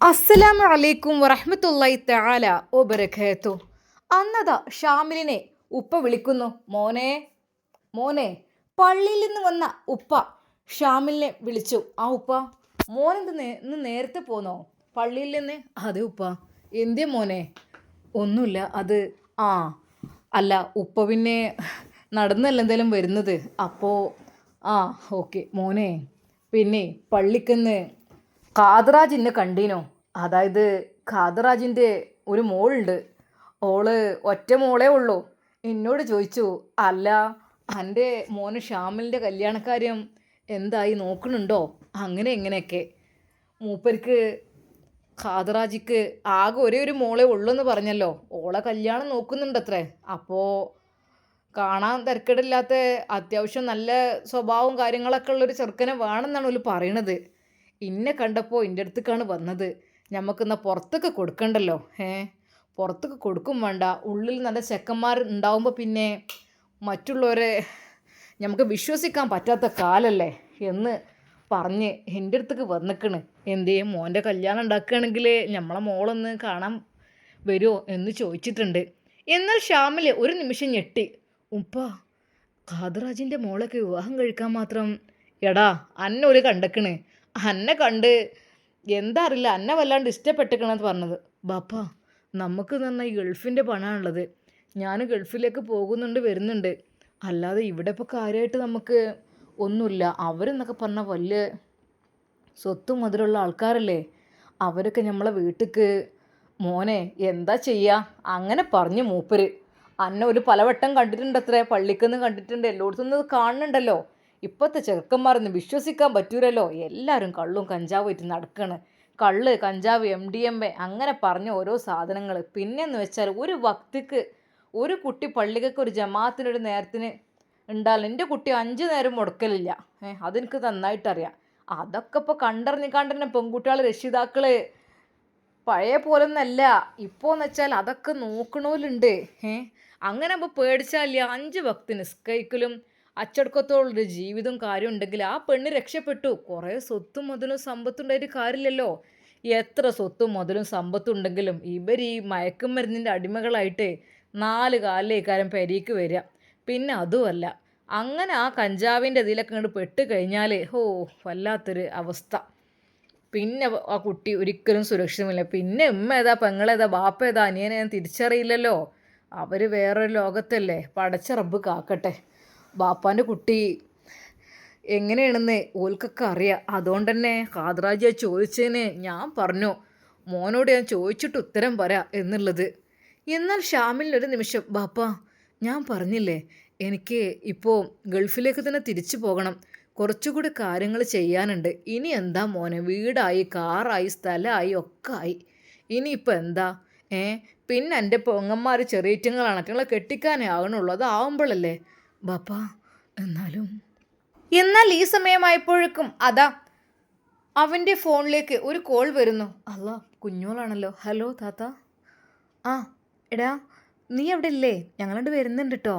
അസ്സലാമു അലൈക്കും വറഹ്മത്തുള്ളാഹി തആല വബറകാത്തു. അന്നതാ ഷാമിലിനെ ഉപ്പ വിളിക്കുന്നു. മോനെ മോനെ. പള്ളിയിൽ നിന്ന് വന്ന ഉപ്പ ഷാമിലിനെ വിളിച്ചു. ആ ഉപ്പ, മോനെന്ത് ഇന്ന് നേരത്തെ പോന്നോ പള്ളിയിൽ നിന്ന്? അതെ ഉപ്പ. എന്തേ മോനെ? ഒന്നുമില്ല. ആ അല്ല ഉപ്പ പിന്നെ നടന്നല്ല എന്തായാലും വരുന്നത്. അപ്പോൾ ആ ഓക്കെ മോനെ. പിന്നെ പള്ളിക്കന്ന് ഖാദറാജിനെ കണ്ടീനോ? അതായത് ഖാദറാജിൻ്റെ ഒരു മോളുണ്ട്. ഓള് ഒറ്റ മോളേ ഉള്ളൂ. എന്നോട് ചോദിച്ചു, അല്ല എൻ്റെ മോന് ഷാമിലിൻ്റെ കല്യാണക്കാര്യം എന്തായി, നോക്കണുണ്ടോ? അങ്ങനെ എങ്ങനെയൊക്കെ. മൂപ്പർക്ക് ഖാദറാജിക്ക് ആകെ ഒരേ ഒരു മോളെ ഉള്ളൂ എന്ന് പറഞ്ഞല്ലോ. ഓളെ കല്യാണം നോക്കുന്നുണ്ടത്രേ. അപ്പോൾ കാണാൻ തിരക്കേടില്ലാത്ത അത്യാവശ്യം നല്ല സ്വഭാവവും കാര്യങ്ങളൊക്കെ ഉള്ളൊരു ചെറുക്കനെ വേണമെന്നാണ് ഓല് പറയണത്. ഇന്നെ കണ്ടപ്പോൾ എൻ്റെ അടുത്തേക്കാണ് വന്നത്. ഞമ്മക്കെന്നാ പുറത്തൊക്കെ കൊടുക്കണ്ടല്ലോ. പുറത്തൊക്കെ കൊടുക്കും വേണ്ട, ഉള്ളിൽ നല്ല ചെക്കന്മാർ ഉണ്ടാവുമ്പോൾ പിന്നെ മറ്റുള്ളവരെ നമുക്ക് വിശ്വസിക്കാൻ പറ്റാത്ത കാലല്ലേ എന്ന് പറഞ്ഞ് എൻ്റെ അടുത്തേക്ക് വന്നിക്കണ്. എന്തേ മോൻ്റെ കല്യാണം ഉണ്ടാക്കുകയാണെങ്കിൽ നമ്മളെ മോളൊന്ന് കാണാൻ വരുമോ എന്ന് ചോദിച്ചിട്ടുണ്ട്. എന്നാൽ ഷാമിൽ ഒരു നിമിഷം ഞെട്ടി. ഉപ്പ, ഖാദറാജിൻ്റെ മോളൊക്കെ വിവാഹം കഴിക്കാൻ മാത്രം? എടാ അന്നെ ഒരു കണ്ടക്കണ്. അന്നെ കണ്ട് എന്താ അറിയില്ല, അന്നെ വല്ലാണ്ട് ഇഷ്ടപ്പെട്ടിക്കണെന്ന് പറഞ്ഞത്. ബാപ്പ, നമുക്ക് തന്നെ ഈ ഗൾഫിൻ്റെ പണമാണുള്ളത്. ഞാൻ ഗൾഫിലേക്ക് പോകുന്നുണ്ട്, വരുന്നുണ്ട്. അല്ലാതെ ഇവിടെ ഇപ്പോൾ കാര്യമായിട്ട് നമുക്ക് ഒന്നുമില്ല. അവരെന്നൊക്കെ പറഞ്ഞാൽ വലിയ സ്വത്തും മുതലുള്ള ആൾക്കാരല്ലേ. അവരൊക്കെ നമ്മളെ വീട്ടിക്ക്. മോനെ എന്താ ചെയ്യുക? അങ്ങനെ പറഞ്ഞു മൂപ്പര്. അന്നെ ഒരു പലവട്ടം കണ്ടിട്ടുണ്ടത്രേ, പള്ളിക്കൊന്ന് കണ്ടിട്ടുണ്ട്, എല്ലായിടത്തുനിന്ന് കാണുന്നുണ്ടല്ലോ. ഇപ്പോഴത്തെ ചെറുക്കന്മാരൊന്നും വിശ്വസിക്കാൻ പറ്റൂരല്ലോ. എല്ലാവരും കള്ളും കഞ്ചാവുമായിട്ട് നടക്കുകയാണ്. കള്ള്, കഞ്ചാവ്, MDMA അങ്ങനെ പറഞ്ഞ ഓരോ സാധനങ്ങൾ. പിന്നെയെന്ന് വെച്ചാൽ ഒരു ഭക്തിക്ക് ഒരു കുട്ടി പള്ളിക്കൊക്കെ ഒരു ജമാഅത്തിനൊരു നേരത്തിന് ഉണ്ടാവില്ല. എൻ്റെ കുട്ടി 5 നേരം മുടക്കലില്ല. അതെനിക്ക് നന്നായിട്ടറിയാം. അതൊക്കെ ഇപ്പോൾ കണ്ടറിഞ്ഞിക്കാണ്ട് പെൺകുട്ടികൾ രക്ഷിതാക്കൾ പഴയ പോലൊന്നല്ല. ഇപ്പോൾ എന്ന് വെച്ചാൽ അതൊക്കെ നോക്കണോലുണ്ട്. അങ്ങനെ ഇപ്പോൾ പേടിച്ചാലില്ല. 5 ഭക്തി നിസ്കരിക്കലും അച്ചടക്കത്തോളൊരു ജീവിതവും കാര്യം ഉണ്ടെങ്കിൽ ആ പെണ്ണ് രക്ഷപ്പെട്ടു. കുറേ സ്വത്തും മുതലും സമ്പത്തും ഉണ്ടായിട്ട് കാര്യമില്ലല്ലോ. എത്ര സ്വത്തും മുതലും സമ്പത്തും ഉണ്ടെങ്കിലും ഇവർ ഈ മയക്കുമരുന്നിൻ്റെ അടിമകളായിട്ട് 4 കാലിലേക്കാരം പെരീക്ക് വരിക. പിന്നെ അതുമല്ല, അങ്ങനെ ആ കഞ്ചാവിൻ്റെ ഇതിലൊക്കെ ഇങ്ങോട്ട് പെട്ട് കഴിഞ്ഞാൽ വല്ലാത്തൊരു അവസ്ഥ. പിന്നെ ആ കുട്ടി ഒരിക്കലും സുരക്ഷിതമില്ല. പിന്നെ ഉമ്മ ഏതാ, പെങ്ങളേതാ, ബാപ്പ ഏതാ, അനിയനെ തിരിച്ചറിയില്ലല്ലോ. അവർ വേറൊരു ലോകത്തല്ലേ. പടച്ച റബ്ബ് കാക്കട്ടെ. ബാപ്പാൻ്റെ കുട്ടി എങ്ങനെയാണെന്ന് ഓൽക്കൊക്കെ അറിയാം. അതുകൊണ്ട് തന്നെ ഖാദറാജിയെ ചോദിച്ചതിന് ഞാൻ പറഞ്ഞു, മോനോട് ഞാൻ ചോദിച്ചിട്ട് ഉത്തരം പറയാം എന്നുള്ളത്. എന്നാൽ ഷാമിലിനൊരു നിമിഷം, ബാപ്പ ഞാൻ പറഞ്ഞില്ലേ, എനിക്ക് ഇപ്പോൾ ഗൾഫിലേക്ക് തന്നെ തിരിച്ചു പോകണം. കുറച്ചുകൂടി കാര്യങ്ങൾ ചെയ്യാനുണ്ട്. ഇനി എന്താ മോനെ, വീടായി, കാറായി, സ്ഥലമായി, ഒക്കെ ആയി. ഇനിയിപ്പോൾ എന്താ? പിന്നെ എൻ്റെ പൊങ്ങന്മാർ ചെറിയറ്റങ്ങളാണ്, അറ്റങ്ങളെ കെട്ടിക്കാനേ ആകണുള്ളൂ. അതാവുമ്പോഴല്ലേ ബാപ്പ. എന്നാൽ ഈ സമയമായപ്പോഴേക്കും അതാ അവൻ്റെ ഫോണിലേക്ക് ഒരു കോൾ വരുന്നു. അല്ല, കുഞ്ഞോളാണല്ലോ. ഹലോ താത്ത. ആ എടാ, നീ അവിടെ ഇല്ലേ? ഞങ്ങളോട് വരുന്നുണ്ട് കേട്ടോ.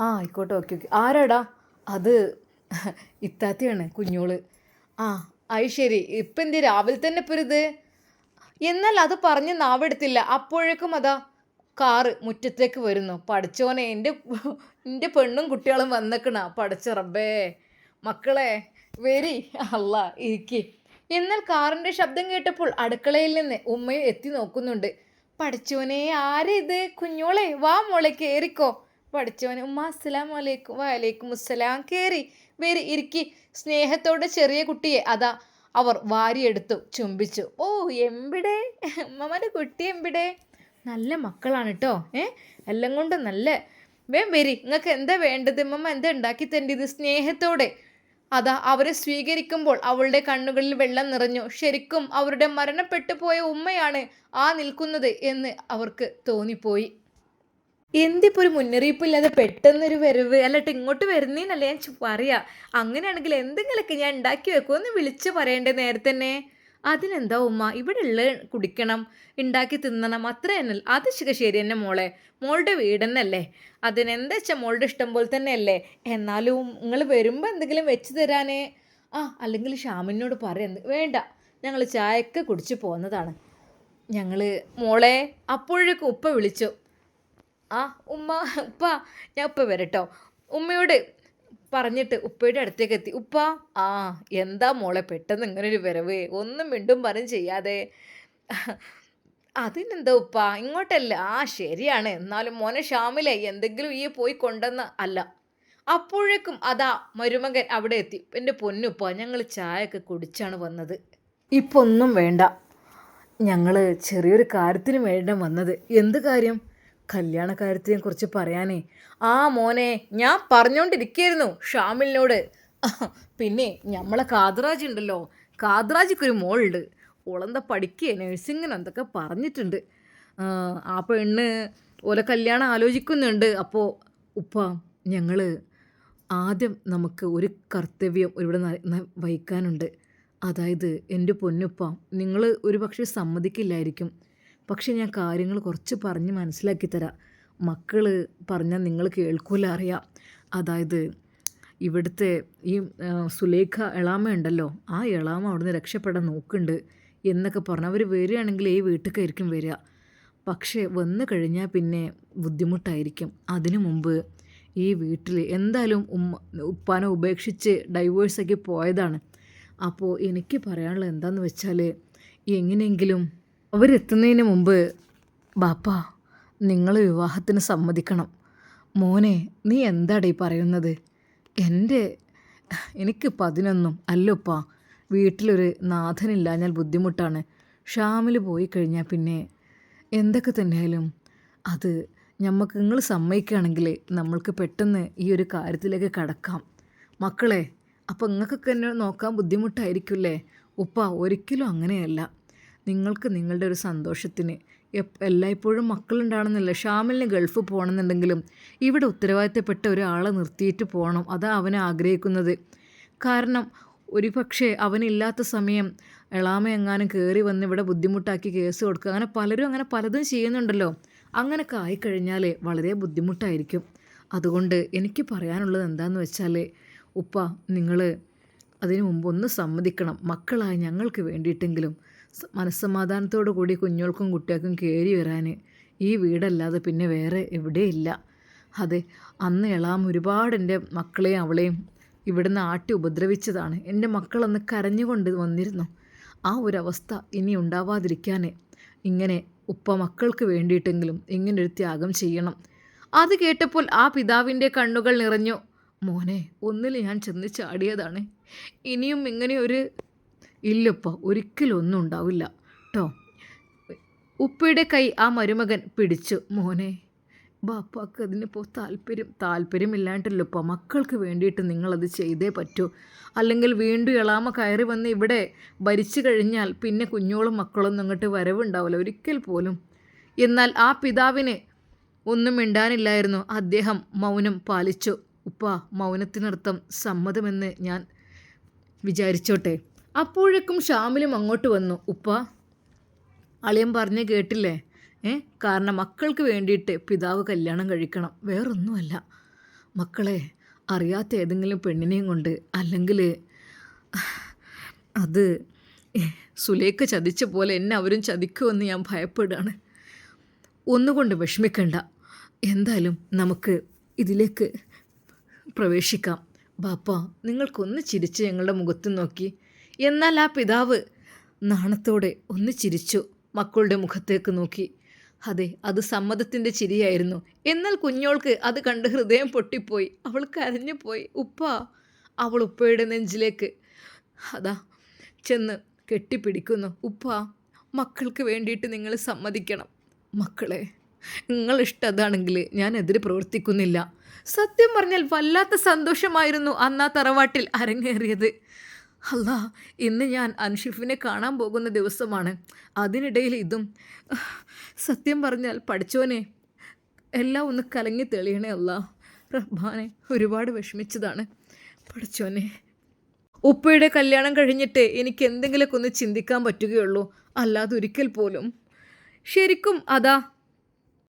ആയിക്കോട്ടെ, ഓക്കെ ഓക്കെ. ആരാടാ? അത് ഇത്താത്തയാണ്, കുഞ്ഞോള്. അത് ശരി. ഇപ്പം എന്ത് രാവിലെ തന്നെ ഇപ്പോൾ ഇത്? എന്നാൽ അത് പറഞ്ഞ് നാവെടുത്തില്ല. അപ്പോഴേക്കും അതാ കാറ് മുറ്റത്തേക്ക് വരുന്നു. പഠിച്ചോനെ, എൻ്റെ പെണ്ണും കുട്ടികളും വന്നേക്കണ. പഠിച്ച റബ്ബേ. മക്കളെ വരി. അല്ല ഇരിക്കി. എന്നാൽ കാറിൻ്റെ ശബ്ദം കേട്ടപ്പോൾ അടുക്കളയിൽ നിന്ന് ഉമ്മയും എത്തി നോക്കുന്നുണ്ട്. പഠിച്ചോനെ, ആരാ ഇത്? കുഞ്ഞോളെ വാ മോളെ, കയറിക്കോ. പഠിച്ചോനെ. ഉമ്മ അസ്സലാമു അലൈക്കും. വലൈക്കും അസ്സലാം. കയറി വരി, ഇരിക്കി. സ്നേഹത്തോടെ ചെറിയ കുട്ടിയെ അതാ അവർ വാരിയെടുത്തു ചുംബിച്ചു. എമ്പിടെ ഉമ്മമാരുടെ കുട്ടി, എമ്പിടെ. നല്ല മക്കളാണ് കേട്ടോ. എല്ലാം കൊണ്ടും നല്ല. വരി, നിങ്ങൾക്ക് എന്താ വേണ്ടത്? ഉമ്മ എന്താ ഉണ്ടാക്കി തരേണ്ടത്? സ്നേഹത്തോടെ അതാ അവരെ സ്വീകരിക്കുമ്പോൾ അവളുടെ കണ്ണുകളിൽ വെള്ളം നിറഞ്ഞു. ശരിക്കും അവരുടെ മരണപ്പെട്ടു പോയ ഉമ്മയാണ് ആ നിൽക്കുന്നത് എന്ന് അവർക്ക് തോന്നിപ്പോയി. എന്തിപ്പോൾ ഒരു മുന്നറിയിപ്പില്ലാതെ പെട്ടെന്നൊരു വരവ്? അല്ലട്ട് ഇങ്ങോട്ട് വരുന്നേന്നല്ലേ ഞാൻ പറയാ. അങ്ങനെയാണെങ്കിൽ എന്തെങ്കിലുമൊക്കെ ഞാൻ ഉണ്ടാക്കി വെക്കും, ഒന്ന് വിളിച്ച് പറയണ്ടേ നേരത്തെ തന്നെ. അതിനെന്താ ഉമ്മ, ഇവിടെ ഉള്ള കുടിക്കണം, ഉണ്ടാക്കി തിന്നണം, അത്ര തന്നെ. അത് ശരി തന്നെ മോളെ, മോളുടെ വീട് തന്നെയല്ലേ. അതിനെന്താ വെച്ചാൽ മോളുടെ ഇഷ്ടം പോലെ തന്നെയല്ലേ. എന്നാലും നിങ്ങൾ വരുമ്പോൾ എന്തെങ്കിലും വെച്ച് തരാനേ. അല്ലെങ്കിൽ ഷാമിനോട് പറയാം. വേണ്ട, ഞങ്ങൾ ചായയൊക്കെ കുടിച്ച് പോന്നതാണ്. ഞങ്ങൾ മോളെ അപ്പോഴേക്കും ഉപ്പ വിളിച്ചു. ആ ഉമ്മ, ഉപ്പ ഞാൻ ഉപ്പ വരട്ടോ. ഉമ്മയോട് പറഞ്ഞിട്ട് ഉപ്പയുടെ അടുത്തേക്ക് എത്തി. ഉപ്പ, ആ എന്താ മോളെ പെട്ടെന്ന് ഇങ്ങനെ ഒരു വരവ്, ഒന്നും മിണ്ടും പറയും ചെയ്യാതെ. അതിനെന്താ ഉപ്പ, ഇങ്ങോട്ടല്ല. ആ ശരിയാണ്, എന്നാലും മോനെ ഷാമിലെ എന്തെങ്കിലും ഈ പോയി കൊണ്ടെന്ന് അല്ല. അപ്പോഴേക്കും അതാ മരുമകൻ അവിടെ എത്തി. എൻ്റെ പൊന്നുപ്പ, ഞങ്ങൾ ചായയൊക്കെ കുടിച്ചാണ് വന്നത്. ഇപ്പൊ ഒന്നും വേണ്ട, ഞങ്ങൾ ചെറിയൊരു കാര്യത്തിന് വേണ്ട വന്നത്. എന്ത് കാര്യം? കല്യാണ കാര്യത്തിനെ കുറിച്ച് പറയാനേ. ആ മോനെ, ഞാൻ പറഞ്ഞുകൊണ്ടിരിക്കുകയായിരുന്നു ഷാമിലിനോട്. പിന്നെ നമ്മളെ കാതറാജ് ഉണ്ടല്ലോ, കാതറാജിക്കൊരു മോളുണ്ട്. ഓളെന്താ പഠിക്കുക, നഴ്സിങ്ങിന് എന്തൊക്കെ പറഞ്ഞിട്ടുണ്ട്. ആ പെണ്ണ് ഓലെ കല്യാണം ആലോചിക്കുന്നുണ്ട്. അപ്പോൾ ഉപ്പ, ഞങ്ങൾ ആദ്യം നമുക്ക് ഒരു കർത്തവ്യം ഇവിടെ വഹിക്കാനുണ്ട്. അതായത് എൻ്റെ പൊന്നുപ്പ, നിങ്ങൾ ഒരു പക്ഷേ സമ്മതിക്കില്ലായിരിക്കും, പക്ഷെ ഞാൻ കാര്യങ്ങൾ കുറച്ച് പറഞ്ഞ് മനസ്സിലാക്കി തരാം. മക്കൾ പറഞ്ഞാൽ നിങ്ങൾ കേൾക്കൂല അറിയാം. അതായത് ഇവിടുത്തെ ഈ സുലേഖ എളാമ ഉണ്ടല്ലോ, ആ എളാമ അവിടുന്ന് രക്ഷപ്പെടാൻ നോക്കുന്നുണ്ട് എന്നൊക്കെ പറഞ്ഞ് അവർ വരികയാണെങ്കിൽ ഈ വീട്ടിലേക്കായിരിക്കും വരിക. പക്ഷേ വന്നു കഴിഞ്ഞാൽ പിന്നെ ബുദ്ധിമുട്ടായിരിക്കും. അതിനു മുമ്പ് ഈ വീട്ടിൽ എന്തായാലും ഉപ്പാനെ ഉപേക്ഷിച്ച് ഡൈവേഴ്സാക്കി പോയതാണ്. അപ്പോൾ എനിക്ക് പറയാനുള്ളത് എന്താണെന്ന് വെച്ചാൽ, എങ്ങനെയെങ്കിലും അവരെത്തുന്നതിന് മുമ്പ് ബാപ്പ നിങ്ങൾ വിവാഹത്തിന് സമ്മതിക്കണം. മോനെ, നീ എന്താടീ പറയുന്നത്? എനിക്കിപ്പോൾ അതിനൊന്നും അല്ലപ്പാ. വീട്ടിലൊരു നാഥനില്ലാഞ്ഞാൽ ബുദ്ധിമുട്ടാണ്. ഷാമിൽ പോയി കഴിഞ്ഞാൽ പിന്നെ എന്തൊക്കെ തന്നെയായാലും അത് നിങ്ങൾ സമ്മതിക്കുകയാണെങ്കിൽ നമ്മൾക്ക് പെട്ടെന്ന് ഈ ഒരു കാര്യത്തിലേക്ക് കടക്കാം. മക്കളെ, അപ്പോൾ നിങ്ങൾക്കൊക്കെ എന്നെ നോക്കാൻ ബുദ്ധിമുട്ടായിരിക്കില്ലേ? ഉപ്പ, ഒരിക്കലും അങ്ങനെയല്ല. നിങ്ങൾക്ക് നിങ്ങളുടെ ഒരു സന്തോഷത്തിന് എല്ലായ്പ്പോഴും മക്കളുണ്ടാകണമെന്നില്ല. ഷാമിലിന് ഗൾഫ് പോകണമെന്നുണ്ടെങ്കിലും ഇവിടെ ഉത്തരവാദിത്തപ്പെട്ട ഒരാളെ നിർത്തിയിട്ട് പോകണം. അതാ അവൻ ആഗ്രഹിക്കുന്നത്. കാരണം ഒരു പക്ഷേ അവനില്ലാത്ത സമയം എളാമ എങ്ങാനും കയറി വന്ന് ഇവിടെ ബുദ്ധിമുട്ടാക്കി കേസ് കൊടുക്കുക, അങ്ങനെ പലരും അങ്ങനെ പലതും ചെയ്യുന്നുണ്ടല്ലോ. അങ്ങനെയൊക്കെ ആയിക്കഴിഞ്ഞാൽ വളരെ ബുദ്ധിമുട്ടായിരിക്കും. അതുകൊണ്ട് എനിക്ക് പറയാനുള്ളത് എന്താണെന്ന് വെച്ചാൽ, ഉപ്പ നിങ്ങൾ അതിനു മുമ്പ് ഒന്ന് സമ്മതിക്കണം. മക്കളായ ഞങ്ങൾക്ക് വേണ്ടിയിട്ടെങ്കിലും മനസ്സമാധാനത്തോടു കൂടി കുഞ്ഞുങ്ങൾക്കും കുട്ടികൾക്കും കയറി വരാൻ ഈ വീടല്ലാതെ പിന്നെ വേറെ എവിടെയില്ല. അതെ, അന്ന് എളാം ഒരുപാട് എൻ്റെ മക്കളെയും അവളെയും ഇവിടുന്ന് ആട്ടി ഉപദ്രവിച്ചതാണ്. എൻ്റെ മക്കളന്ന് കരഞ്ഞുകൊണ്ട് വന്നിരുന്നു. ആ ഒരവസ്ഥ ഇനി ഉണ്ടാവാതിരിക്കാൻ ഇങ്ങനെ ഉപ്പ മക്കൾക്ക് വേണ്ടിയിട്ടെങ്കിലും ഇങ്ങനൊരു ത്യാഗം ചെയ്യണം. അത് കേട്ടപ്പോൾ ആ പിതാവിൻ്റെ കണ്ണുകൾ നിറഞ്ഞു. മോനെ, ഒന്നിൽ ഞാൻ ചെന്ന് ചാടിയതാണ്. ഇനിയും ഇങ്ങനെ ഒരു ഇല്ലപ്പ, ഒരിക്കലും ഒന്നും ഉണ്ടാവില്ല കേട്ടോ. ഉപ്പയുടെ കൈ ആ മരുമകൻ പിടിച്ചു. മോനെ, ബാപ്പാക്ക് അതിനിപ്പോൾ താല്പര്യമില്ലാണ്ടല്ലപ്പ. മക്കൾക്ക് വേണ്ടിയിട്ട് നിങ്ങളത് ചെയ്തേ പറ്റൂ. അല്ലെങ്കിൽ വീണ്ടും എളാമ കയറി വന്ന് ഇവിടെ ഭരിച്ചു കഴിഞ്ഞാൽ പിന്നെ കുഞ്ഞോളും മക്കളൊന്നും ഇങ്ങോട്ട് വരവുണ്ടാവില്ല ഒരിക്കൽ പോലും. എന്നാൽ ആ പിതാവിന് ഒന്നും മിണ്ടാനില്ലായിരുന്നു. അദ്ദേഹം മൗനം പാലിച്ചു. ഉപ്പ, മൗനത്തിനർത്ഥം സമ്മതമെന്ന് ഞാൻ വിചാരിച്ചോട്ടെ. അപ്പോഴേക്കും ഷാമിലും അങ്ങോട്ട് വന്നു. ഉപ്പ, അളിയൻ പറഞ്ഞ് കേട്ടില്ലേ? കാരണം മക്കൾക്ക് വേണ്ടിയിട്ട് പിതാവ് കല്യാണം കഴിക്കണം, വേറൊന്നുമല്ല. മക്കളെ, അറിയാത്ത ഏതെങ്കിലും പെണ്ണിനെയും കൊണ്ട്, അല്ലെങ്കിൽ അത് സുലേഖ ചതിച്ച പോലെ എന്നെ അവരും ചതിക്കുമെന്ന് ഞാൻ ഭയപ്പെടുകയാണ്. ഒന്നുകൊണ്ട് വിഷമിക്കണ്ട. എന്തായാലും നമുക്ക് ഇതിലേക്ക് പ്രവേശിക്കാം. ബാപ്പ, നിങ്ങൾക്കൊന്ന് ചിരിച്ച് ഞങ്ങളുടെ മുഖത്ത് നോക്കി. എന്നാൽ ആ പിതാവ് നാണത്തോടെ ഒന്ന് ചിരിച്ചു, മക്കളുടെ മുഖത്തേക്ക് നോക്കി. അതെ, അത് സമ്മതത്തിൻ്റെ ചിരിയായിരുന്നു. എന്നാൽ കുഞ്ഞോൾക്ക് അത് കണ്ട് ഹൃദയം പൊട്ടിപ്പോയി. അവൾ കരഞ്ഞു പോയി. ഉപ്പ, അവൾ ഉപ്പയുടെ നെഞ്ചിലേക്ക് അതാ ചെന്ന് കെട്ടിപ്പിടിക്കുന്നു. ഉപ്പ, മക്കൾക്ക് വേണ്ടിയിട്ട് നിങ്ങൾ സമ്മതിക്കണം. മക്കളെ, നിങ്ങളിഷ്ടം അതാണെങ്കിൽ ഞാൻ എതിര് പ്രവർത്തിക്കുന്നില്ല. സത്യം പറഞ്ഞാൽ വല്ലാത്ത സന്തോഷമായിരുന്നു അന്നാ തറവാട്ടിൽ അരങ്ങേറിയത്. അല്ലാ, ഇന്ന് ഞാൻ അൻഷിഫിനെ കാണാൻ പോകുന്ന ദിവസമാണ്. അതിനിടയിൽ ഇതും. സത്യം പറഞ്ഞാൽ പഠിച്ചോനെ, എല്ലാം ഒന്ന് കലങ്ങി തെളിയണേ അല്ലാ. റഹ്മാനെ, ഒരുപാട് വിഷമിച്ചതാണ് പഠിച്ചോനെ. ഉപ്പയുടെ കല്യാണം കഴിഞ്ഞിട്ട് എനിക്ക് എന്തെങ്കിലുമൊക്കെ ഒന്ന് ചിന്തിക്കാൻ പറ്റുകയുള്ളൂ, അല്ലാതെ ഒരിക്കൽ പോലും. ശരിക്കും അതാ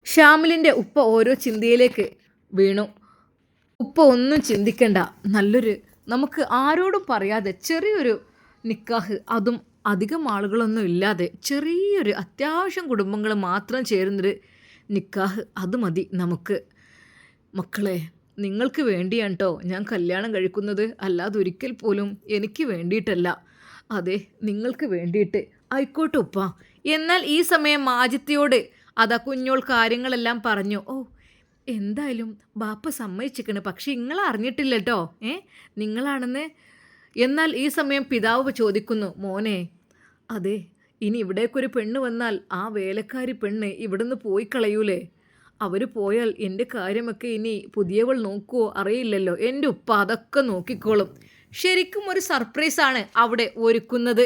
ഷാമിലിൻ്റെ ഉപ്പ ഓരോ ചിന്തയിലേക്ക് വീണു. ഉപ്പ ഒന്നും ചിന്തിക്കണ്ട, നമുക്ക് ആരോടും പറയാതെ ചെറിയൊരു നിക്കാഹ്, അതും അധികം ആളുകളൊന്നും ഇല്ലാതെ ചെറിയൊരു അത്യാവശ്യം കുടുംബങ്ങൾ മാത്രം ചേരുന്നൊരു നിക്കാഹ് അത് മതി നമുക്ക്. മക്കളെ, നിങ്ങൾക്ക് വേണ്ടിയാണ് കേട്ടോ ഞാൻ കല്യാണം കഴിക്കുന്നത്, അല്ലാതെ ഒരിക്കൽ പോലും എനിക്ക് വേണ്ടിയിട്ടല്ല. അതെ, നിങ്ങൾക്ക് വേണ്ടിയിട്ട്. ആയിക്കോട്ടെ ഉപ്പ. എന്നാൽ ഈ സമയം മാജിത്തിയോട് അതാ കുഞ്ഞോൾ കാര്യങ്ങളെല്ലാം പറഞ്ഞു. ഓ, എന്തായാലും ബാപ്പ സമ്മതിച്ചിരിക്കണ്, പക്ഷെ നിങ്ങൾ അറിഞ്ഞിട്ടില്ല കേട്ടോ, നിങ്ങളാണെന്ന്. എന്നാൽ ഈ സമയം പിതാവ് ചോദിക്കുന്നു, മോനെ, അതെ, ഇനി ഇവിടേക്കൊരു പെണ്ണ് വന്നാൽ ആ വേലക്കാരി പെണ്ണ് ഇവിടുന്ന് പോയി കളയൂലേ? അവർ പോയാൽ എൻ്റെ കാര്യമൊക്കെ ഇനി പുതിയവൾ നോക്കുവോ അറിയില്ലല്ലോ. എൻ്റെ ഉപ്പ അതൊക്കെ നോക്കിക്കോളും. ശരിക്കും ഒരു സർപ്രൈസാണ് അവിടെ ഒരുക്കുന്നത്.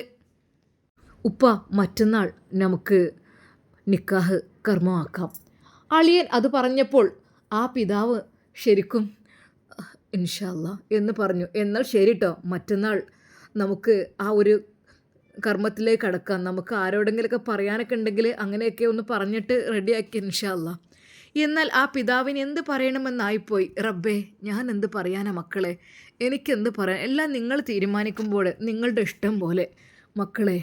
ഉപ്പ, മറ്റന്നാൾ നമുക്ക് നിക്കാഹ് കർമ്മമാക്കാം. അളിയൻ അത് പറഞ്ഞപ്പോൾ ആ പിതാവ് ശരിക്കും ഇൻഷാ അല്ലാ എന്ന് പറഞ്ഞു. എന്നാൽ ശരി കേട്ടോ, മറ്റന്നാൾ നമുക്ക് ആ ഒരു കർമ്മത്തിലേക്ക് കടക്കാം. നമുക്ക് ആരോടെങ്കിലൊക്കെ പറയാനൊക്കെ ഉണ്ടെങ്കിൽ അങ്ങനെയൊക്കെ ഒന്ന് പറഞ്ഞിട്ട് റെഡിയാക്കി ഇൻഷാ അല്ലാ. എന്നാൽ ആ പിതാവിന് എന്ത് പറയണമെന്നായിപ്പോയി. റബ്ബേ, ഞാൻ എന്ത് പറയാനാ മക്കളെ, എനിക്കെന്ത് പറയാൻ, എല്ലാം നിങ്ങൾ തീരുമാനിക്കുമ്പോൾ നിങ്ങളുടെ ഇഷ്ടം പോലെ മക്കളെ.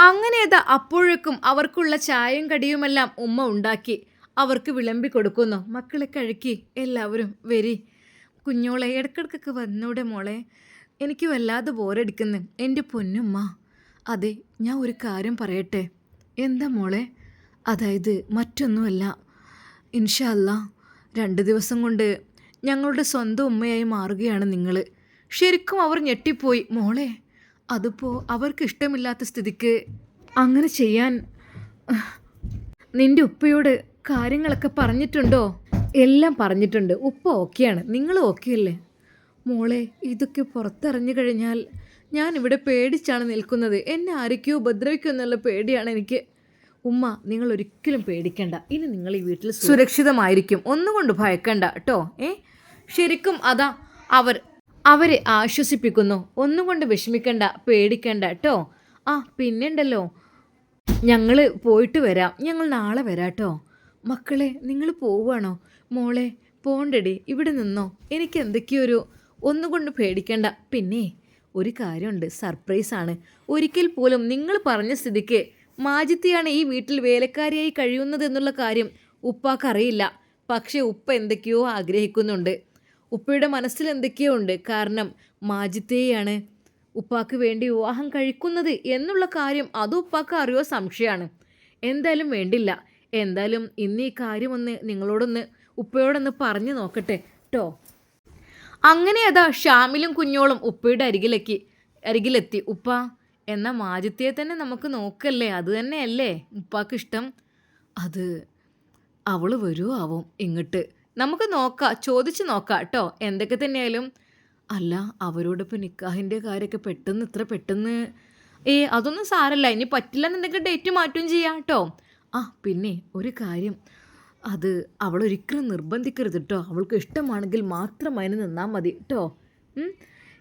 അങ്ങനെയതാ അപ്പോഴേക്കും അവർക്കുള്ള ചായയും കടിയുമെല്ലാം ഉമ്മ ഉണ്ടാക്കി അവർക്ക് വിളമ്പി കൊടുക്കുന്നു. മക്കളെ കഴിക്കി, എല്ലാവരും വരി. കുഞ്ഞോളെ, ഇടയ്ക്കിടയ്ക്കൊക്കെ വന്നൂടെ മോളെ, എനിക്ക് വല്ലാതെ ബോറടിക്കുന്നു എൻ്റെ പൊന്നുമ്മ. അതെ, ഞാൻ ഒരു കാര്യം പറയട്ടെ. എന്താ മോളെ? അതായത് മറ്റൊന്നുമല്ല, ഇൻഷാ അല്ലാ 2 ദിവസം കൊണ്ട് ഞങ്ങളുടെ സ്വന്തം ഉമ്മയായി മാറുകയാണ് നിങ്ങൾ. ശരിക്കും അവർ ഞെട്ടിപ്പോയി. മോളെ, അതിപ്പോൾ അവർക്ക് ഇഷ്ടമില്ലാത്ത സ്ഥിതിക്ക് അങ്ങനെ ചെയ്യാൻ നിൻ്റെ ഉപ്പയോട് കാര്യങ്ങളൊക്കെ പറഞ്ഞിട്ടുണ്ടോ? എല്ലാം പറഞ്ഞിട്ടുണ്ട്. ഉപ്പ ഓക്കെയാണ്, നിങ്ങൾ ഓക്കെ അല്ലേ? മോളെ, ഇതൊക്കെ പുറത്തിറങ്ങി കഴിഞ്ഞാൽ ഞാനിവിടെ പേടിച്ചാണ് നിൽക്കുന്നത്. എന്നെ ആരൊക്കെയോ ഉപദ്രവിക്കും എന്നുള്ള പേടിയാണ് എനിക്ക്. ഉമ്മ, നിങ്ങൾ ഒരിക്കലും പേടിക്കണ്ട. ഇനി നിങ്ങൾ ഈ വീട്ടിൽ സുരക്ഷിതമായിരിക്കും. ഒന്നുകൊണ്ട് ഭയക്കണ്ട കേട്ടോ. ശരിക്കും അതാ അവരെ ആശ്വസിപ്പിക്കുന്നു. ഒന്നുകൊണ്ട് വിഷമിക്കണ്ട, പേടിക്കണ്ട കേട്ടോ. പിന്നെണ്ടല്ലോ, ഞങ്ങൾ പോയിട്ട് വരാം, ഞങ്ങൾ നാളെ വരാം കേട്ടോ. മക്കളെ, നിങ്ങൾ പോവുകയാണോ? മോളെ, പോണ്ടടി, ഇവിടെ നിന്നോ. എനിക്ക് എന്തൊക്കെയൊരു ഒന്നുകൊണ്ട് പേടിക്കണ്ട. പിന്നെ ഒരു കാര്യമുണ്ട്, സർപ്രൈസാണ്. ഒരിക്കൽ പോലും നിങ്ങൾ പറഞ്ഞ സ്ഥിതിക്ക് മാജിത്തിയാണ് ഈ വീട്ടിൽ വേലക്കാരിയായി കഴിയുന്നത് എന്നുള്ള കാര്യം ഉപ്പാക്കറിയില്ല. പക്ഷേ ഉപ്പ എന്തൊക്കെയോ ആഗ്രഹിക്കുന്നുണ്ട്. ഉപ്പയുടെ മനസ്സിൽ എന്തൊക്കെയോ ഉണ്ട്. കാരണം മാജിത്തേയാണ് ഉപ്പാക്ക് വേണ്ടി വിവാഹം കഴിക്കുന്നത് എന്നുള്ള കാര്യം അത് ഉപ്പാക്ക് അറിയോ സംശയമാണ്. എന്തായാലും വേണ്ടില്ല. എന്തായാലും ഇന്ന് ഈ കാര്യമൊന്ന് നിങ്ങളോടൊന്ന് ഉപ്പയോടൊന്ന് പറഞ്ഞു നോക്കട്ടെ കേട്ടോ. അങ്ങനെ അതാ ഷാമിലും കുഞ്ഞോളും ഉപ്പയുടെ അരികിലെത്തി. ഉപ്പ, എന്നാൽ മാജിത്തിയെ തന്നെ നമുക്ക് നോക്കല്ലേ? അത് തന്നെയല്ലേ ഉപ്പാക്ക് ഇഷ്ടം? അത് അവൾ വരുമോ ആവും ഇങ്ങോട്ട്? നമുക്ക് നോക്കാം, ചോദിച്ച് നോക്കാം കേട്ടോ. എന്തൊക്കെ തന്നെയായാലും അല്ല, അവരോടിപ്പോൾ നിക്കാഹിൻ്റെ കാര്യമൊക്കെ ഇത്ര പെട്ടെന്ന് അതൊന്നും സാരല്ല. ഇനി പറ്റില്ല എന്നുണ്ടെങ്കിൽ ഡേറ്റ് മാറ്റുകയും ചെയ്യാം കേട്ടോ. പിന്നെ ഒരു കാര്യം, അത് അവളൊരിക്കലും നിർബന്ധിക്കരുത് കേട്ടോ. അവൾക്ക് ഇഷ്ടമാണെങ്കിൽ മാത്രം അതിന് നിന്നാൽ മതി കേട്ടോ.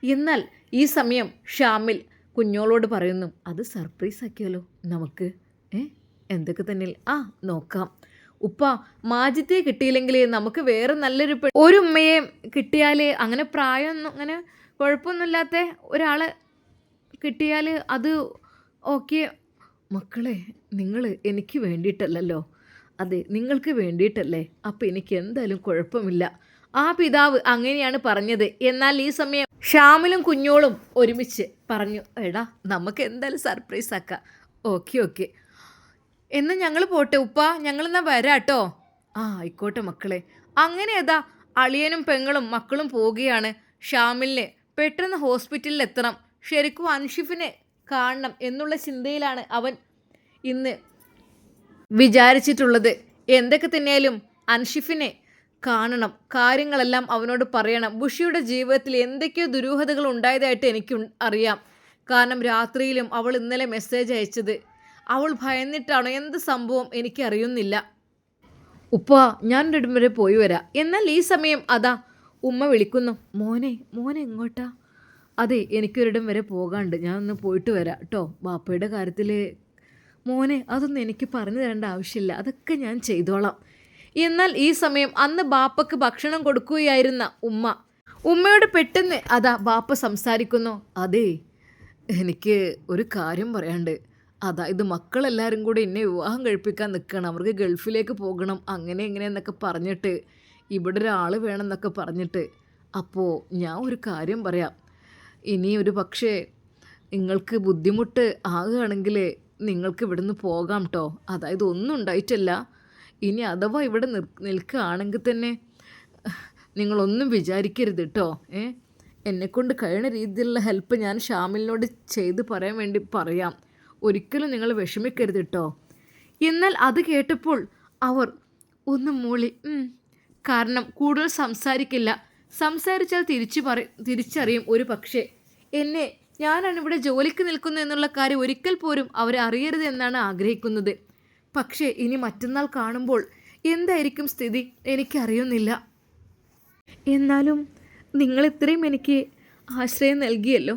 എന്നാൽ ഈ സമയം ഷാമിൽ കുഞ്ഞോളോട് പറയുന്നു, അത് സർപ്രൈസ് ആക്കിയാലോ നമുക്ക്? എന്തൊക്കെ തന്നെ നോക്കാം. ഉപ്പ, മാജിത്തെ കിട്ടിയില്ലെങ്കിൽ നമുക്ക് വേറെ നല്ലൊരു ഒരു ഉമ്മയെ കിട്ടിയാൽ, അങ്ങനെ പ്രായമൊന്നും അങ്ങനെ കുഴപ്പമൊന്നുമില്ലാത്ത ഒരാളെ കിട്ടിയാൽ അത് ഓക്കെ. മക്കളെ, നിങ്ങൾ എനിക്ക് വേണ്ടിയിട്ടല്ലല്ലോ, അതെ, നിങ്ങൾക്ക് വേണ്ടിയിട്ടല്ലേ? അപ്പം എനിക്ക് എന്തായാലും കുഴപ്പമില്ല. ആ പിതാവ് അങ്ങനെയാണ് പറഞ്ഞത്. എന്നാൽ ഈ സമയം ഷാമിലും കുഞ്ഞോളും ഒരുമിച്ച് പറഞ്ഞു, എടാ, നമുക്ക് എന്തായാലും സർപ്രൈസ് ആക്കാം. ഓക്കെ, എന്നാൽ ഞങ്ങൾ പോട്ടെ ഉപ്പ, ഞങ്ങളെന്നാൽ വരാം കേട്ടോ. ആയിക്കോട്ടെ മക്കളെ. അങ്ങനെ അതാ അളിയനും പെങ്ങളും മക്കളും പോവുകയാണ്. ഷാമിലിന് പെട്ടെന്ന് ഹോസ്പിറ്റലിൽ എത്തണം. ശരിക്കും അൻഷിഫിനെ കാണണം എന്നുള്ള ചിന്തയിലാണ് അവൻ ഇന്ന് വിചാരിച്ചിട്ടുള്ളത്. എന്തൊക്കെ തന്നെയാലും അൻഷിഫിനെ കാണണം, കാര്യങ്ങളെല്ലാം അവനോട് പറയണം. ബുഷിയുടെ ജീവിതത്തിൽ എന്തൊക്കെയോ ദുരൂഹതകൾ ഉണ്ടായതായിട്ട് എനിക്ക് അറിയാം. കാരണം രാത്രിയിലും അവൾ ഇന്നലെ മെസ്സേജ് അയച്ചത് അവൾ ഭയന്നിട്ടാണോ, എന്ത് സംഭവം എനിക്കറിയുന്നില്ല. ഉപ്പ, ഞാൻ ഒരിടം വരെ പോയി വരാം. എന്നാൽ ഈ സമയം അതാ ഉമ്മ വിളിക്കുന്നു, മോനെ എങ്ങോട്ടാ? അതെ, എനിക്കൊരിടം വരെ പോകാണ്ട്, ഞാൻ ഒന്ന് പോയിട്ട് വരാം കേട്ടോ. ബാപ്പയുടെ കാര്യത്തിൽ മോനെ അതൊന്നും എനിക്ക് പറഞ്ഞു തരേണ്ട ആവശ്യമില്ല, അതൊക്കെ ഞാൻ ചെയ്തോളാം. എന്നാൽ ഈ സമയം അന്ന് ബാപ്പക്ക് ഭക്ഷണം കൊടുക്കുകയായിരുന്ന ഉമ്മയോട് പെട്ടെന്ന് അതാ ബാപ്പ സംസാരിക്കുന്നു, അതെ, എനിക്ക് ഒരു കാര്യം പറയാണ്ട്. അതായത് മക്കളെല്ലാവരും കൂടി എന്നെ വിവാഹം കഴിപ്പിക്കാൻ നിൽക്കണം. അവർക്ക് ഗൾഫിലേക്ക് പോകണം. അങ്ങനെ ഇങ്ങനെയെന്നൊക്കെ പറഞ്ഞിട്ട് ഇവിടെ ഒരാൾ വേണമെന്നൊക്കെ പറഞ്ഞിട്ട്. അപ്പോൾ ഞാൻ ഒരു കാര്യം പറയാം. ഇനി ഒരു പക്ഷേ നിങ്ങൾക്ക് ബുദ്ധിമുട്ട് ആകുകയാണെങ്കിൽ നിങ്ങൾക്ക് ഇവിടുന്ന് പോകാം ട്ടോ. അതായത് ഒന്നും ഉണ്ടായിട്ടല്ല. ഇനി അഥവാ ഇവിടെ നിൽക്കുകയാണെങ്കിൽ തന്നെ നിങ്ങളൊന്നും വിചാരിക്കരുത് ട്ടോ. എന്നെക്കൊണ്ട് കഴിയുന്ന രീതിയിലുള്ള ഹെൽപ്പ് ഞാൻ ഷാമിലിനോട് ചെയ്ത് പറയാൻ വേണ്ടി പറയാം. ഒരിക്കലും നിങ്ങൾ വിഷമിക്കരുത് ട്ടോ. എന്നാൽ അത് കേട്ടപ്പോൾ അവർ ഒന്ന് മൂളി. കാരണം കൂടുതൽ സംസാരിക്കില്ല. സംസാരിച്ചാൽ തിരിച്ചറിയും ഒരു പക്ഷേ. ഞാനാണ് ഇവിടെ ജോലിക്ക് നിൽക്കുന്നു എന്നുള്ള കാര്യം ഒരിക്കൽ പോലും അവരെ അറിയരുത് എന്നാണ് ആഗ്രഹിക്കുന്നത്. പക്ഷേ ഇനി മറ്റന്നാൾ കാണുമ്പോൾ എന്തായിരിക്കും സ്ഥിതി എനിക്കറിയുന്നില്ല. എന്നാലും നിങ്ങൾ ഇത്രയും എനിക്ക് ആശ്രയം നൽകിയല്ലോ.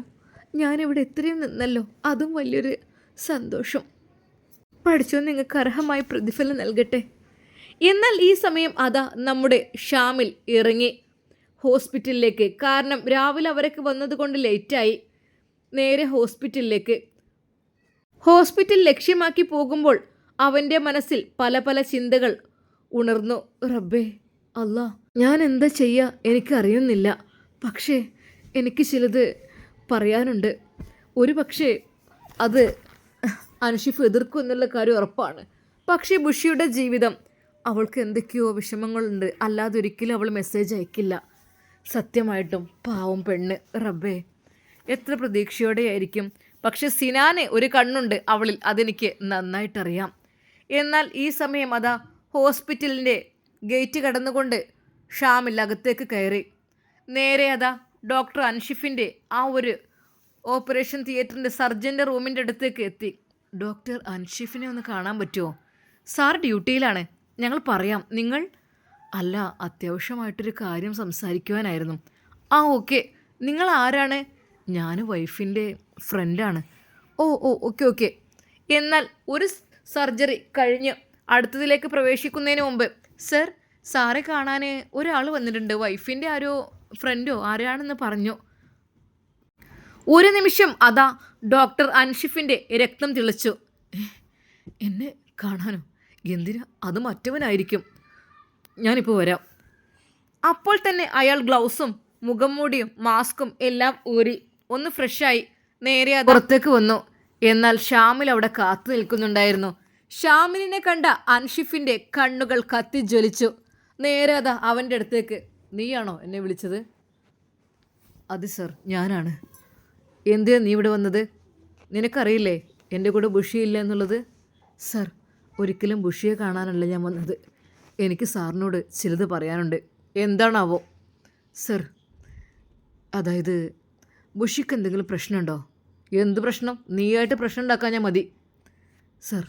ഞാനിവിടെ ഇത്രയും നിന്നല്ലോ. അതും വലിയൊരു സന്തോഷം. പഠിച്ചോ നിങ്ങൾക്ക് അർഹമായ പ്രതിഫലം നൽകട്ടെ. എന്നാൽ ഈ സമയം അതാ നമ്മുടെ ഷാമിൽ ഇറങ്ങി ഹോസ്പിറ്റലിലേക്ക്. കാരണം രാവിലെ അവരൊക്കെ വന്നതുകൊണ്ട് ലേറ്റായി. നേരെ ഹോസ്പിറ്റൽ ലക്ഷ്യമാക്കി പോകുമ്പോൾ അവൻ്റെ മനസ്സിൽ പല പല ചിന്തകൾ ഉണർന്നു. റബ്ബേ അല്ലാ, ഞാൻ എന്താ ചെയ്യുക എനിക്കറിയുന്നില്ല. പക്ഷേ എനിക്ക് ചിലത് പറയാനുണ്ട്. ഒരു പക്ഷേ അത് അൻഷിഫ് എതിർക്കും എന്നുള്ള കാര്യം ഉറപ്പാണ്. പക്ഷേ ബുഷിയുടെ ജീവിതം, അവൾക്ക് എന്തൊക്കെയോ വിഷമങ്ങളുണ്ട്. അല്ലാതെ ഒരിക്കലും അവൾ മെസ്സേജ് അയക്കില്ല. സത്യമായിട്ടും പാവം പെണ്ണ്. റബ്ബേ, എത്ര പ്രതീക്ഷയോടെയായിരിക്കും. പക്ഷെ സിനാന് ഒരു കണ്ണുണ്ട് അവളിൽ, അതെനിക്ക് നന്നായിട്ടറിയാം. എന്നാൽ ഈ സമയം അതാ ഹോസ്പിറ്റലിൻ്റെ ഗേറ്റ് കടന്നുകൊണ്ട് ഷാമിൽ അകത്തേക്ക് കയറി. നേരെ അതാ ഡോക്ടർ അൻഷിഫിൻ്റെ ആ ഒരു ഓപ്പറേഷൻ തിയേറ്ററിൻ്റെ സർജൻ്റെ റൂമിൻ്റെ അടുത്തേക്ക് എത്തി. ഡോക്ടർ അൻഷിഫിനെ ഒന്ന് കാണാൻ പറ്റുമോ? സാർ ഡ്യൂട്ടിയിലാണ്. ഞങ്ങൾ പറയാം. നിങ്ങൾ? അല്ല, അത്യാവശ്യമായിട്ടൊരു കാര്യം സംസാരിക്കുവാനായിരുന്നു. ഓക്കെ. നിങ്ങൾ ആരാണ്? ഞാൻ വൈഫിൻ്റെ ഫ്രണ്ടാണ്. ഓക്കെ. എന്നാൽ ഒരു സർജറി കഴിഞ്ഞ് അടുത്തതിലേക്ക് പ്രവേശിക്കുന്നതിന് മുമ്പ്, സർ, സാറെ കാണാൻ ഒരാൾ വന്നിട്ടുണ്ട്. വൈഫിൻ്റെ ആരോ ഫ്രണ്ടോ ആരാണെന്ന് പറഞ്ഞു. ഒരു നിമിഷം അതാ ഡോക്ടർ അൻഷിഫിൻ്റെ രക്തം തിളച്ചു. എന്നെ കാണാനോ? എന്തിനാ? അത് മറ്റവനായിരിക്കും. ഞാനിപ്പോൾ വരാം. അപ്പോൾ തന്നെ അയാൾ ഗ്ലൗസും മുഖം മൂടിയും മാസ്കും എല്ലാം ഊരി ഒന്ന് ഫ്രഷായി നേരെ അത് പുറത്തേക്ക് വന്നു. എന്നാൽ ഷാമിൽ അവിടെ കാത്തു നിൽക്കുന്നുണ്ടായിരുന്നു. ഷാമിലിനെ കണ്ട അൻഷിഫിൻ്റെ കണ്ണുകൾ കത്തിജ്വലിച്ചു. നേരെ അതാ അവൻ്റെ അടുത്തേക്ക്. നീയാണോ എന്നെ വിളിച്ചത്? അത് സർ, ഞാനാണ്. എന്തിനാ നീ ഇവിടെ വന്നത്? നിനക്കറിയില്ലേ എൻ്റെ കൂടെ ബുഷിയില്ല എന്നുള്ളത്? സർ, ഒരിക്കലും ബുഷിയെ കാണാനല്ല ഞാൻ വന്നത്. എനിക്ക് സാറിനോട് ചിലത് പറയാനുണ്ട്. എന്താണാവോ? സർ, അതായത് ബുഷിക്ക് എന്തെങ്കിലും പ്രശ്നമുണ്ടോ? എന്ത് പ്രശ്നം? നീയായിട്ട് പ്രശ്നം ഉണ്ടാക്കാൻ ഞാൻ മതി. സർ,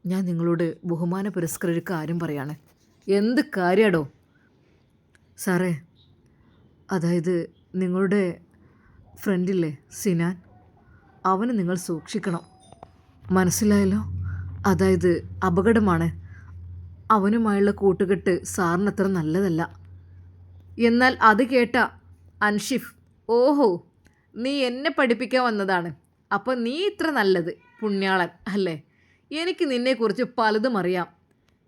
ഞാൻ നിങ്ങളോട് ബഹുമാന പുരസ്കര ഒരു കാര്യം പറയാണ്. എന്ത് കാര്യാടോ? സാറേ, അതായത് നിങ്ങളുടെ ഫ്രണ്ടില്ലേ സിനാൻ, അവന് നിങ്ങൾ സൂക്ഷിക്കണം. മനസ്സിലായല്ലോ? അതായത് അപകടമാണ്. അവനുമായുള്ള കൂട്ടുകെട്ട് സാറിനത്ര നല്ലതല്ല. എന്നാൽ അത് കേട്ട അൻഷിഫ്, ഓഹോ, നീ എന്നെ പഠിപ്പിക്കാൻ വന്നതാണ്. അപ്പോൾ നീ ഇത്ര നല്ലത് പുണ്യാളൻ അല്ലേ? എനിക്ക് നിന്നെക്കുറിച്ച് പലതും അറിയാം.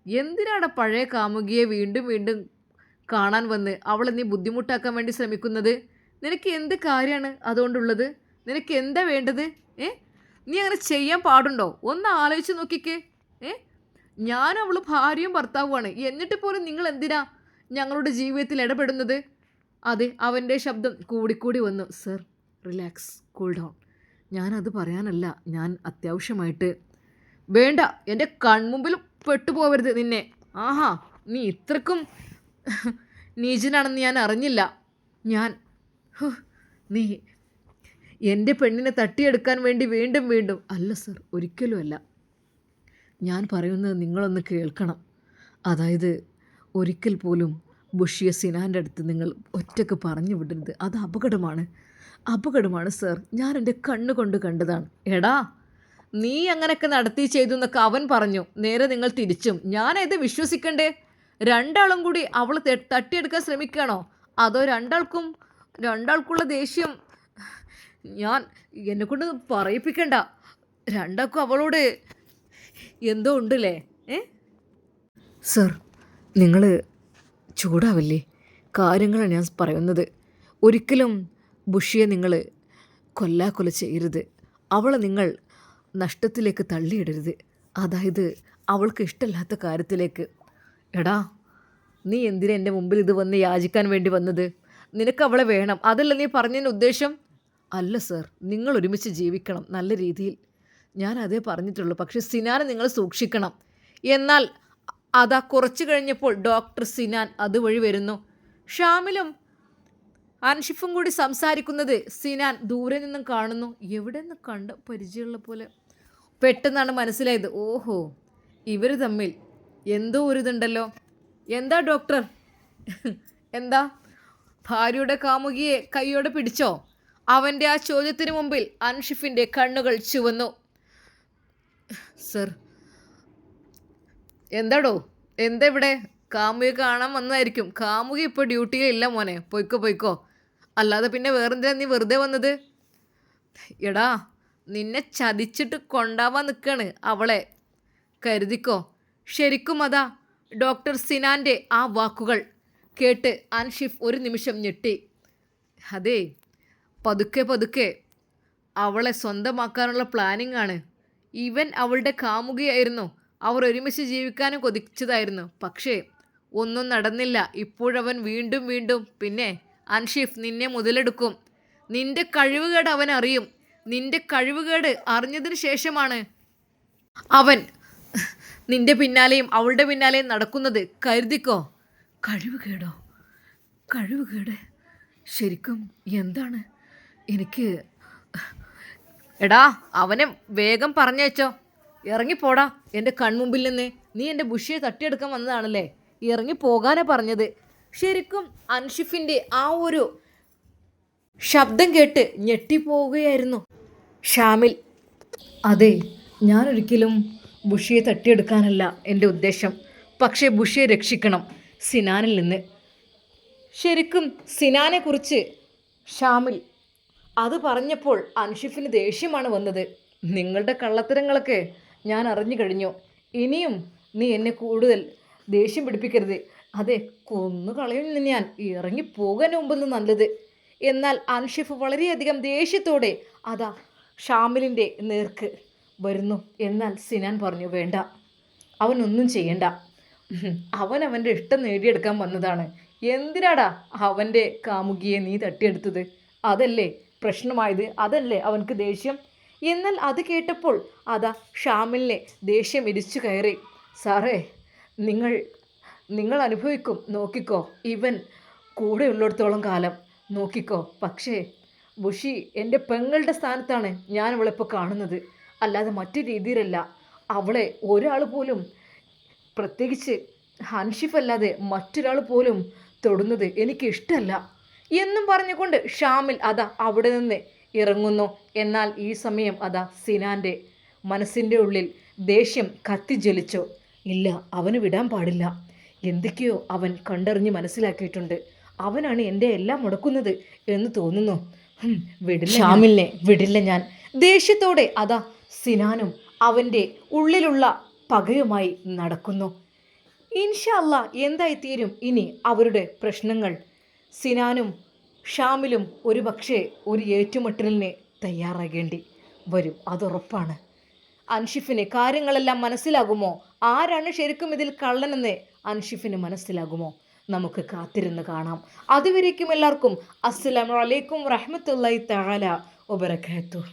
എന്തിനാണ് പഴയ കാമുകിയെ വീണ്ടും വീണ്ടും കാണാൻ വന്ന് അവളെ നീ ബുദ്ധിമുട്ടാക്കാൻ വേണ്ടി ശ്രമിക്കുന്നത്? നിനക്ക് എന്ത് കാര്യമാണ് അതുകൊണ്ടുള്ളത്? നിനക്ക് എന്താ വേണ്ടത്? നീ അങ്ങനെ ചെയ്യാൻ പാടുണ്ടോ? ഒന്ന് ആലോചിച്ച് നോക്കിക്കേ. ഞാനും അവൾ ഭാര്യയും ഭർത്താവുമാണ്. എന്നിട്ട് പോലും നിങ്ങൾ എന്തിനാ ഞങ്ങളുടെ ജീവിതത്തിൽ ഇടപെടുന്നത്? അതെ, അവൻ്റെ ശബ്ദം കൂടിക്കൂടി വന്നു. Sir, relax, cool down. ഞാനത് പറയാനല്ല. ഞാൻ അത്യാവശ്യമായിട്ട്... വേണ്ട, എൻ്റെ കൺമുമ്പിൽ പെട്ടുപോകരുത് നിന്നെ. ആഹാ, നീ ഇത്രക്കും നീചനാണെന്ന് ഞാൻ അറിഞ്ഞില്ല. നീ എൻ്റെ പെണ്ണിനെ തട്ടിയെടുക്കാൻ വേണ്ടി വീണ്ടും വീണ്ടും... അല്ല സർ, ഒരിക്കലും അല്ല. ഞാൻ പറയുന്നത് നിങ്ങളൊന്ന് കേൾക്കണം. അതായത് ഒരിക്കൽ പോലും ബുഷിയെ സിനാൻ്റെ അടുത്ത് നിങ്ങൾ ഒറ്റയ്ക്ക് പറഞ്ഞു വിടരുത്. അത് അപകടമാണ് സർ. ഞാൻ എൻ്റെ കണ്ണുകൊണ്ട് കണ്ടതാണ്. എടാ, നീ അങ്ങനെയൊക്കെ നടത്തി ചെയ്തു എന്നൊക്കെ അവൻ പറഞ്ഞു. നേരെ നിങ്ങൾ തിരിച്ചും. ഞാനത് വിശ്വസിക്കണ്ടേ? രണ്ടാളും കൂടി അവൾ തട്ടിയെടുക്കാൻ ശ്രമിക്കുകയാണോ? അതോ രണ്ടാൾക്കുള്ള ദേഷ്യം ഞാൻ എന്നെക്കൊണ്ട് പറയിപ്പിക്കണ്ട. രണ്ടാക്കും അവളോട് എന്തോ ഉണ്ടല്ലേ? ഏ സർ, നിങ്ങൾ ചൂടാവല്ലേ? കാര്യങ്ങളാണ് ഞാൻ പറയുന്നത്. ഒരിക്കലും ബുഷിയെ നിങ്ങൾ കൊല്ലാക്കൊല ചെയ്യരുത്. അവളെ നിങ്ങൾ നഷ്ടത്തിലേക്ക് തള്ളിയിടരുത്. അതായത് അവൾക്ക് ഇഷ്ടമില്ലാത്ത കാര്യത്തിലേക്ക്. എടാ, നീ എന്തിനാ എൻ്റെ മുമ്പിൽ ഇത് വന്ന് യാചിക്കാൻ വേണ്ടി വന്നത്? നിനക്ക് അവളെ വേണം, അതല്ല നീ പറഞ്ഞതിൻ്റെ ഉദ്ദേശം? അല്ല സർ, നിങ്ങൾ ഒരുമിച്ച് ജീവിക്കണം നല്ല രീതിയിൽ. ഞാൻ അതേ പറഞ്ഞിട്ടുള്ളൂ. പക്ഷേ സിനാനെ നിങ്ങൾ സൂക്ഷിക്കണം. എന്നാൽ അതാ കുറച്ച് കഴിഞ്ഞപ്പോൾ ഡോക്ടർ സിനാൻ അതുവഴി വരുന്നു. ഷാമിലും അൻഷിഫും കൂടി സംസാരിക്കുന്നത് സിനാൻ ദൂരെ നിന്നും കാണുന്നു. എവിടെ നിന്ന് കണ്ട പരിചയമുള്ള പോലെ. പെട്ടെന്നാണ് മനസ്സിലായത്, ഓഹോ, ഇവർ തമ്മിൽ എന്തോ ഒരു ഇതുണ്ടല്ലോ. എന്താ ഡോക്ടർ? എന്താ, ഭാര്യയുടെ കാമുകിയെ കൈയോടെ പിടിച്ചോ? അവൻ്റെ ആ ചോദ്യത്തിന് മുമ്പിൽ അൻഷിഫിൻ്റെ കണ്ണുകൾ ചുവന്നു. സർ, എന്താടോ, എന്താ ഇവിടെ? കാമുകയെ കാണാൻ വന്നതായിരിക്കും. കാമുകി ഇപ്പോൾ ഡ്യൂട്ടിയിലില്ല മോനെ, പൊയ്ക്കോ. അല്ലാതെ പിന്നെ വേറെന്തിനാ നീ വെറുതെ വന്നത്? എടാ, നിന്നെ ചതിച്ചിട്ട് കൊണ്ടാവാൻ നിൽക്കാണ് അവളെ, കരുതിക്കോ. ശരിക്കും അതാ ഡോക്ടർ സിനാൻ്റെ ആ വാക്കുകൾ കേട്ട് അൻഷിഫ് ഒരു നിമിഷം ഞെട്ടി. അതേ, പതുക്കെ അവളെ സ്വന്തമാക്കാനുള്ള പ്ലാനിങ് ആണ്. ഇവൻ അവളുടെ കാമുകയായിരുന്നു. അവർ ഒരുമിച്ച് ജീവിക്കാനും കൊതിച്ചതായിരുന്നു. പക്ഷേ ഒന്നും നടന്നില്ല. ഇപ്പോഴവൻ വീണ്ടും പിന്നെ അൻഷിഫ് നിന്നെ മുതലെടുക്കും. നിന്റെ കഴിവുകേട് അവൻ അറിയും. നിന്റെ കഴിവുകേട് അറിഞ്ഞതിന് ശേഷമാണ് അവൻ നിന്റെ പിന്നാലെയും അവളുടെ പിന്നാലെയും നടക്കുന്നത്. കരുതിക്കോ. കഴിവുകേടോ? കഴിവുകേട് ശരിക്കും എന്താണ്? എനിക്ക് എടാ, അവനെ വേഗം പറഞ്ഞയച്ചോ. ഇറങ്ങിപ്പോടാ എൻ്റെ കൺമുമ്പിൽ നിന്ന്. നീ എൻ്റെ ബുഷിയെ തട്ടിയെടുക്കാൻ വന്നതാണല്ലേ? ഇറങ്ങിപ്പോകാനാ പറഞ്ഞത്. ശരിക്കും അൻഷിഫിൻ്റെ ആ ഒരു ശബ്ദം കേട്ട് ഞെട്ടിപ്പോവുകയായിരുന്നു ഷാമിൽ. അതെ, ഞാനൊരിക്കലും ബുഷിയെ തട്ടിയെടുക്കാനല്ല എൻ്റെ ഉദ്ദേശം. പക്ഷേ ബുഷിയെ രക്ഷിക്കണം സിനാനിൽ നിന്ന്. ശരിക്കും സിനാനെക്കുറിച്ച് ഷാമിൽ അത് പറഞ്ഞപ്പോൾ അൻഷിഫിന് ദേഷ്യമാണ് വന്നത്. നിങ്ങളുടെ കള്ളത്തരങ്ങളൊക്കെ ഞാൻ അറിഞ്ഞു കഴിഞ്ഞു. ഇനിയും നീ എന്നെ കൂടുതൽ ദേഷ്യം പിടിപ്പിക്കരുത്. അതെ, കൊന്നു കളയുന്ന ഞാൻ. ഇറങ്ങിപ്പോകാൻ മുമ്പെന്ന് നല്ലത്. എന്നാൽ അൻഷിഫ് വളരെയധികം ദേഷ്യത്തോടെ അതാ ഷാമിലിൻ്റെ നേർക്ക് വരുന്നു. എന്നാൽ സിനാൻ പറഞ്ഞു, വേണ്ട, അവനൊന്നും ചെയ്യണ്ട. അവൻ്റെ ഇഷ്ടം നേടിയെടുക്കാൻ വന്നതാണ്. എന്തിനാടാ അവൻ്റെ കാമുകിയെ നീ തട്ടിയെടുത്തത്? അതല്ലേ പ്രശ്നമായത്? അതല്ലേ അവനക്ക് ദേഷ്യം? എന്നാൽ അത് കേട്ടപ്പോൾ അതാ ഷാമിലിനെ ദേഷ്യം ഇരിച്ചു കയറി. സാറേ, നിങ്ങൾ അനുഭവിക്കും, നോക്കിക്കോ. ഇവൻ കൂടെ ഉള്ളിടത്തോളം കാലം നോക്കിക്കോ. പക്ഷേ ബുഷി എൻ്റെ പെങ്ങളുടെ സ്ഥാനത്താണ് ഞാൻ അവളിപ്പോൾ കാണുന്നത്, അല്ലാതെ മറ്റു രീതിയിലല്ല. അവളെ ഒരാൾ പോലും, പ്രത്യേകിച്ച് അൻഷിഫ് അല്ലാതെ മറ്റൊരാൾ പോലും തൊടുന്നത് എനിക്ക് ഇഷ്ടമല്ല എന്നും പറഞ്ഞുകൊണ്ട് ഷാമിൽ അതാ അവിടെ നിന്ന് ഇറങ്ങുന്നു. എന്നാൽ ഈ സമയം അതാ സിനാൻ്റെ മനസ്സിൻ്റെ ഉള്ളിൽ ദേഷ്യം കത്തിജ്വലിച്ചു. ഇല്ല, അവന് വിടാൻ പാടില്ല. എന്തൊക്കെയോ അവൻ കണ്ടറിഞ്ഞ് മനസ്സിലാക്കിയിട്ടുണ്ട്. അവനാണ് എൻ്റെ എല്ലാം മുടക്കുന്നത് എന്ന് തോന്നുന്നു. വിടില്ല, ഷാമിലിനെ വിടില്ല ഞാൻ. ദേഷ്യത്തോടെ അതാ സിനാനും അവൻ്റെ ഉള്ളിലുള്ള പകയുമായി നടക്കുന്നു. ഇൻഷാ അല്ലാ എന്തായിത്തീരും ഇനി അവരുടെ പ്രശ്നങ്ങൾ? സിനാനും ഷാമിലും ഒരു പക്ഷേ ഒരു ഏറ്റുമുട്ടലിന് തയ്യാറാകേണ്ടി വരും, അതുറപ്പാണ്. അൻഷിഫിന് കാര്യങ്ങളെല്ലാം മനസ്സിലാകുമോ? ആരാണ് ശരിക്കും ഇതിൽ കള്ളനെന്ന് അൻഷിഫിന് മനസ്സിലാകുമോ? നമുക്ക് കാത്തിരുന്ന് കാണാം. അതുവരേക്കും എല്ലാവർക്കും അസ്സലാമു അലൈക്കും വറഹ്മത്തുള്ളാഹി തആല വബറകാതുഹു.